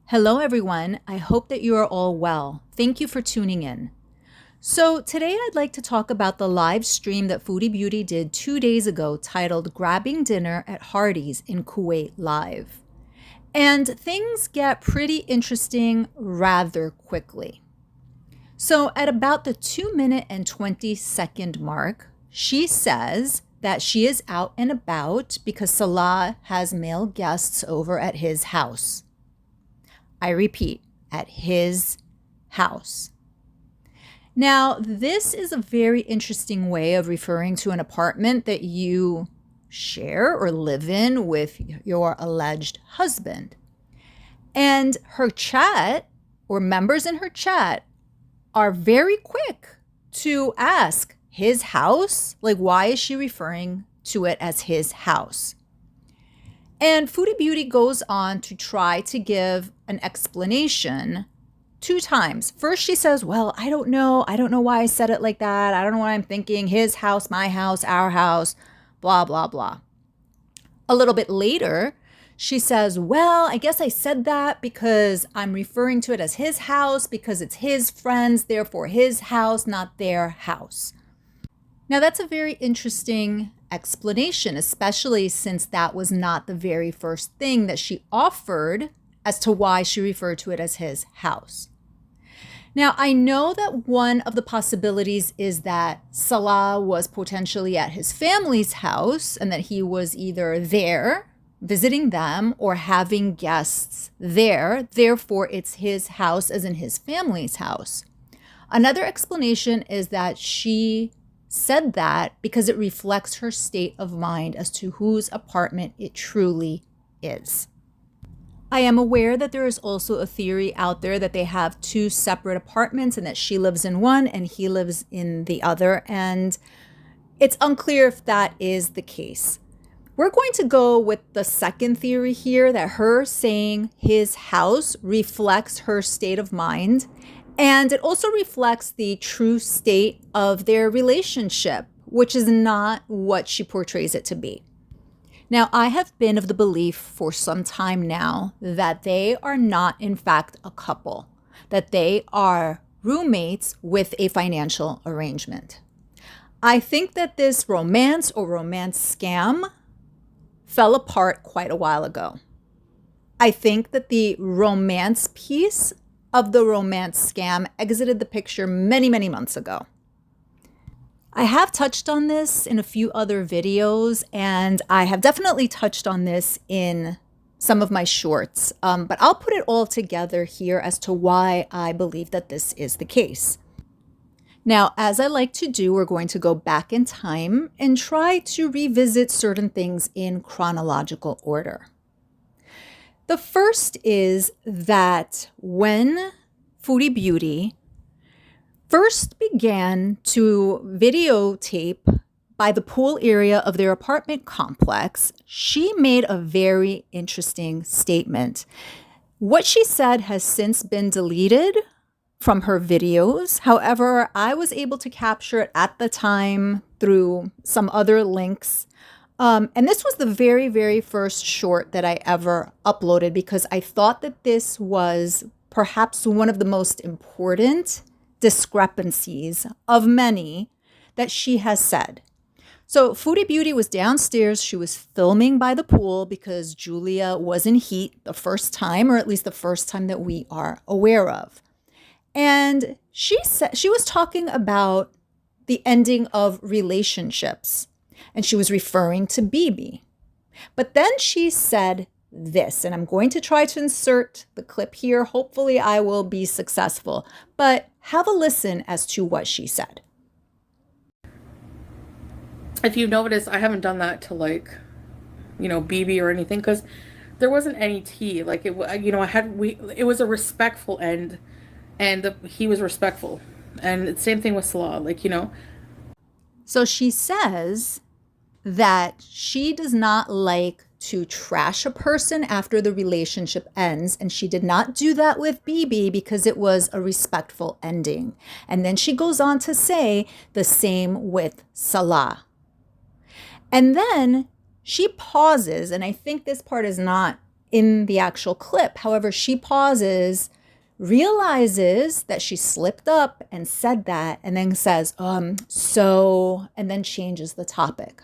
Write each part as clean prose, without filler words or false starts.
Hello, everyone. I hope that you are all well. Thank you for tuning in. So, today I'd like to talk about the live stream that Foodie Beauty did 2 days ago titled Grabbing Dinner at Hardee's in Kuwait Live. And things get pretty interesting rather quickly. So, at about the 2 minute and 20-second mark, she says that she is out and about because Salah has male guests over at his house. I repeat, at his house. Now, this is a very interesting way of referring to an apartment that you share or live in with your alleged husband. And her chat, or members in her chat, are very quick to ask, his house? Like, why is she referring to it as his house? And Foodie Beauty goes on to try to give an explanation 2 times. First, she says, well, I don't know. I don't know why I said it like that. I don't know what I'm thinking. His house, my house, our house, blah, blah, blah. A little bit later, she says, well, I guess I said that because I'm referring to it as his house because it's his friends, therefore his house, not their house. Now, that's a very interesting explanation, especially since that was not the very first thing that she offered as to why she referred to it as his house. Now, I know that one of the possibilities is that Salah was potentially at his family's house and that he was either there visiting them or having guests there. Therefore, it's his house as in his family's house. Another explanation is that she said that because it reflects her state of mind as to whose apartment it truly is. I am aware that there is also a theory out there that they have 2 separate apartments and that she lives in one and he lives in the other, and it's unclear if that is the case. We're going to go with the second theory here, that her saying his house reflects her state of mind. And it also reflects the true state of their relationship, which is not what she portrays it to be. Now, I have been of the belief for some time now that they are not, in fact, a couple, that they are roommates with a financial arrangement. I think that this romance or romance scam fell apart quite a while ago. I think that the romance piece of the romance scam exited the picture many, many months ago. I have touched on this in a few other videos, and I have definitely touched on this in some of my shorts, but I'll put it all together here as to why I believe that this is the case. Now, as I like to do, we're going to go back in time and try to revisit certain things in chronological order. The first is that when Foodie Beauty first began to videotape by the pool area of their apartment complex, she made a very interesting statement. What she said has since been deleted from her videos. However, I was able to capture it at the time through some other links. And this was the very, very first short that I ever uploaded because I thought that this was perhaps one of the most important discrepancies of many that she has said. So Foodie Beauty was downstairs. She was filming by the pool because Julia was in heat the first time, or at least the first time that we are aware of. And she said she was talking about the ending of relationships. And she was referring to Bibi. But then she said this, and I'm going to try to insert the clip here. Hopefully I will be successful. But have a listen as to what she said. If you've noticed, I haven't done that to Bibi or anything because there wasn't any tea. It was a respectful end, and he was respectful. And the same thing with Salah, So she says that she does not like to trash a person after the relationship ends, and she did not do that with Bibi because it was a respectful ending. And then she goes on to say the same with Salah. And then she pauses, and I think this part is not in the actual clip. However, she pauses, realizes that she slipped up and said that, and then says, and then changes the topic.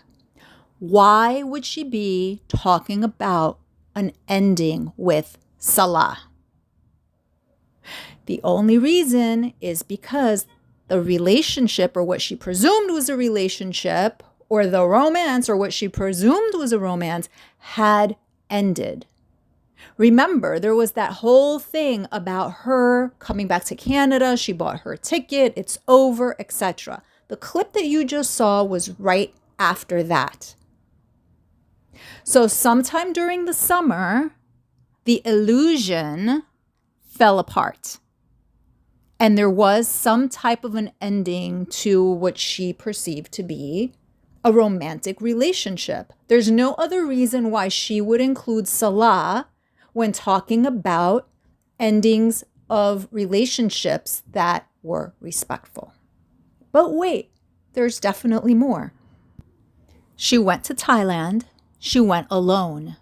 Why would she be talking about an ending with Salah? The only reason is because the relationship, or what she presumed was a relationship, or the romance, or what she presumed was a romance, had ended. Remember, there was that whole thing about her coming back to Canada. She bought her ticket. It's over, etc. The clip that you just saw was right after that. So sometime during the summer, the illusion fell apart. And there was some type of an ending to what she perceived to be a romantic relationship. There's no other reason why she would include Salah when talking about endings of relationships that were respectful. But wait, there's definitely more. She went to Thailand. She went alone.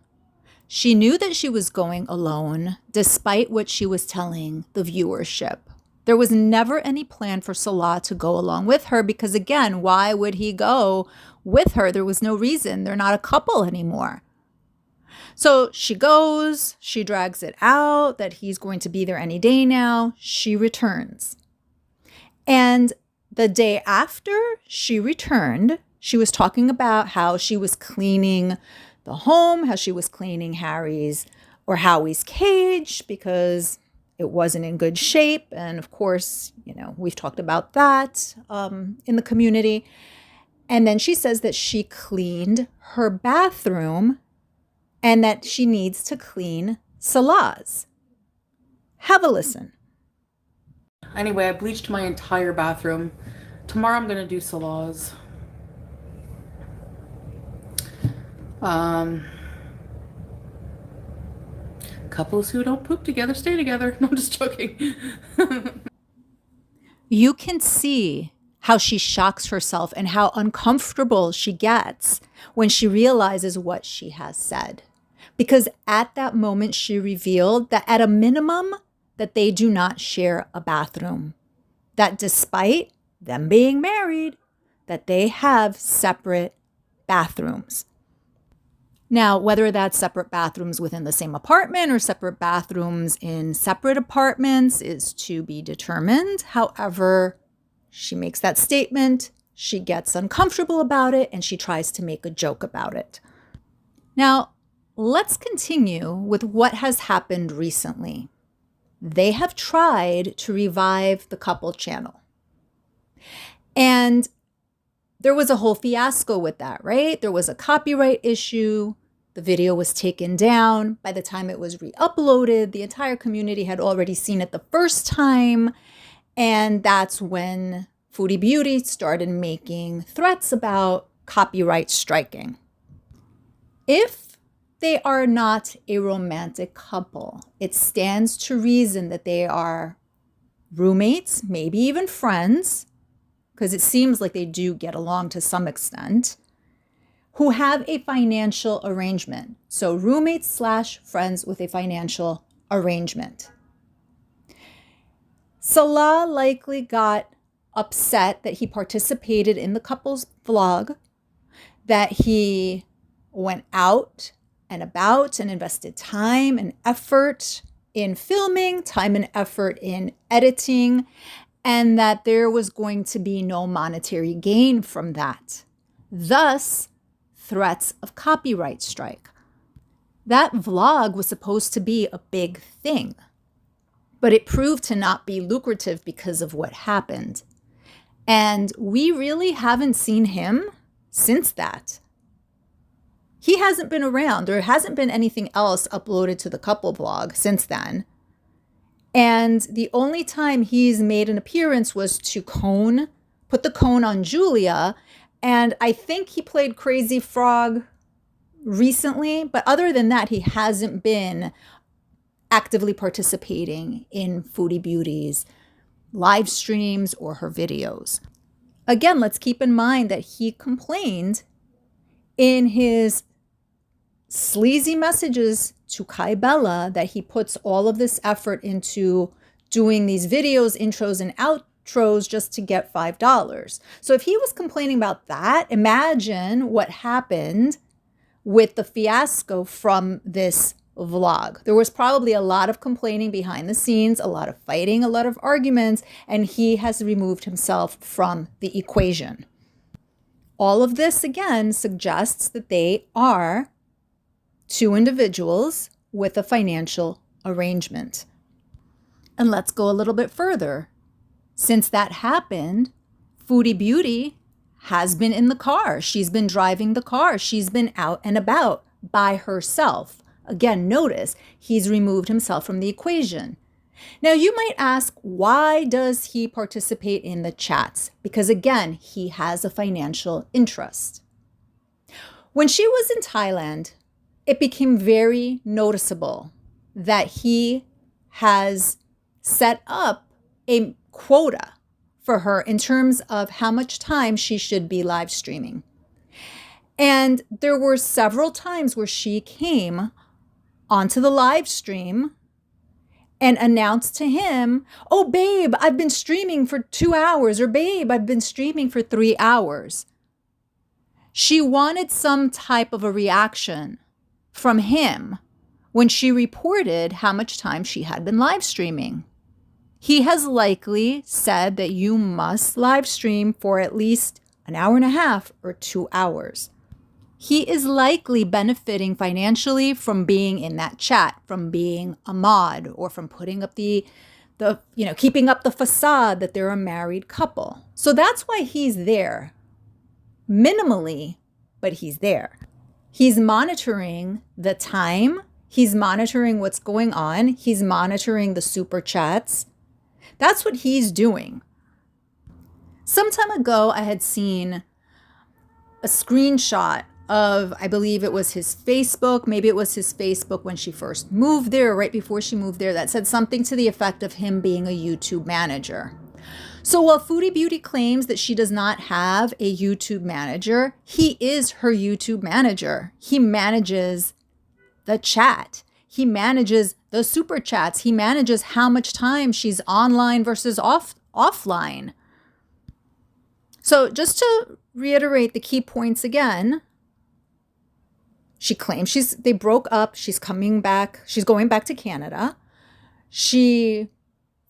She knew that she was going alone, despite what she was telling the viewership. There was never any plan for Salah to go along with her because, again, why would he go with her? There was no reason. They're not a couple anymore. So she goes, she drags it out that he's going to be there any day now. She returns. And the day after she returned, she was talking about how she was cleaning the home, how she was cleaning Howie's cage because it wasn't in good shape. And of course, we've talked about that in the community. And then she says that she cleaned her bathroom and that she needs to clean Salah's. Have a listen. Anyway, I bleached my entire bathroom. Tomorrow I'm going to do Salah's. Couples who don't poop together stay together. No, I'm just joking. You can see how she shocks herself and how uncomfortable she gets when she realizes what she has said. Because at that moment, she revealed that at a minimum, that they do not share a bathroom. That despite them being married, that they have separate bathrooms. Now, whether that's separate bathrooms within the same apartment or separate bathrooms in separate apartments is to be determined. However, she makes that statement, she gets uncomfortable about it, and she tries to make a joke about it. Now, let's continue with what has happened recently. They have tried to revive the couple channel. And there was a whole fiasco with that, right? There was a copyright issue. The video was taken down. By the time it was re-uploaded, the entire community had already seen it the first time. And that's when Foodie Beauty started making threats about copyright striking. If they are not a romantic couple, it stands to reason that they are roommates, maybe even friends, because it seems like they do get along to some extent, who have a financial arrangement. So roommates / friends with a financial arrangement. Salah likely got upset that he participated in the couple's vlog, that he went out and about and invested time and effort in filming, time and effort in editing, and that there was going to be no monetary gain from that. Thus, threats of copyright strike. That vlog was supposed to be a big thing, but it proved to not be lucrative because of what happened. And we really haven't seen him since that. He hasn't been around. There hasn't been anything else uploaded to the couple vlog since then. And the only time he's made an appearance was to put the cone on Julia. And I think he played Crazy Frog recently. But other than that, he hasn't been actively participating in Foodie Beauty's live streams or her videos. Again, let's keep in mind that he complained in his sleazy messages to Kai Bella that he puts all of this effort into doing these videos, intros and outros just to get $5. So if he was complaining about that, imagine what happened with the fiasco from this vlog. There was probably a lot of complaining behind the scenes, a lot of fighting, a lot of arguments, and he has removed himself from the equation. All of this, again, suggests that they are two individuals with a financial arrangement. And let's go a little bit further. Since that happened, Foodie Beauty has been in the car. She's been driving the car. She's been out and about by herself. Again, notice he's removed himself from the equation. Now, you might ask, why does he participate in the chats? Because again, he has a financial interest. When she was in Thailand, it became very noticeable that he has set up a quota for her in terms of how much time she should be live streaming. And there were several times where she came onto the live stream and announced to him, "Oh, babe, I've been streaming for 2 hours," or "Babe, I've been streaming for 3 hours." She wanted some type of a reaction from him when she reported how much time she had been live streaming. He has likely said that you must live stream for at least an hour and a half or 2 hours. He is likely benefiting financially from being in that chat, from being a mod, or from putting up keeping up the facade that they're a married couple. So that's why he's there. Minimally, but he's there. He's monitoring the time. He's monitoring what's going on. He's monitoring the super chats. That's what he's doing. Some time ago, I had seen a screenshot of, I believe it was his Facebook. Maybe it was his Facebook when she first moved there, or right before she moved there, that said something to the effect of him being a YouTube manager. So while Foodie Beauty claims that she does not have a YouTube manager, he is her YouTube manager. He manages the chat. He manages the super chats. He manages how much time she's online versus offline. So just to reiterate the key points again, she claims they broke up. She's coming back. She's going back to Canada. She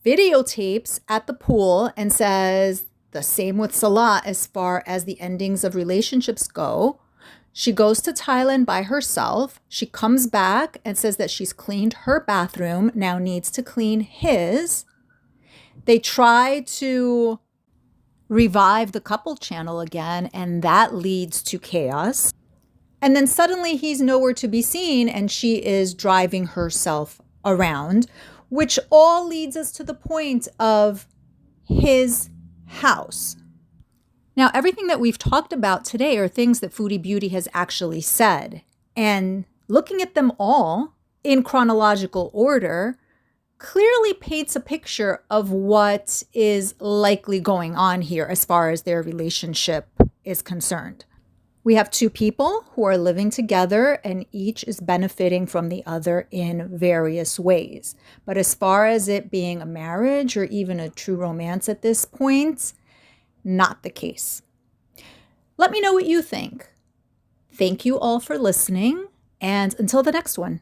videotapes at the pool and says the same with Salah as far as the endings of relationships go. She goes to Thailand by herself. She comes back and says that she's cleaned her bathroom, now needs to clean his. They try to revive the couple channel again, and that leads to chaos. And then suddenly he's nowhere to be seen, and she is driving herself around, which all leads us to the point of his house. Now, everything that we've talked about today are things that Foodie Beauty has actually said. And looking at them all in chronological order clearly paints a picture of what is likely going on here as far as their relationship is concerned. We have two people who are living together, and each is benefiting from the other in various ways. But as far as it being a marriage or even a true romance at this point, not the case. Let me know what you think. Thank you all for listening, and until the next one.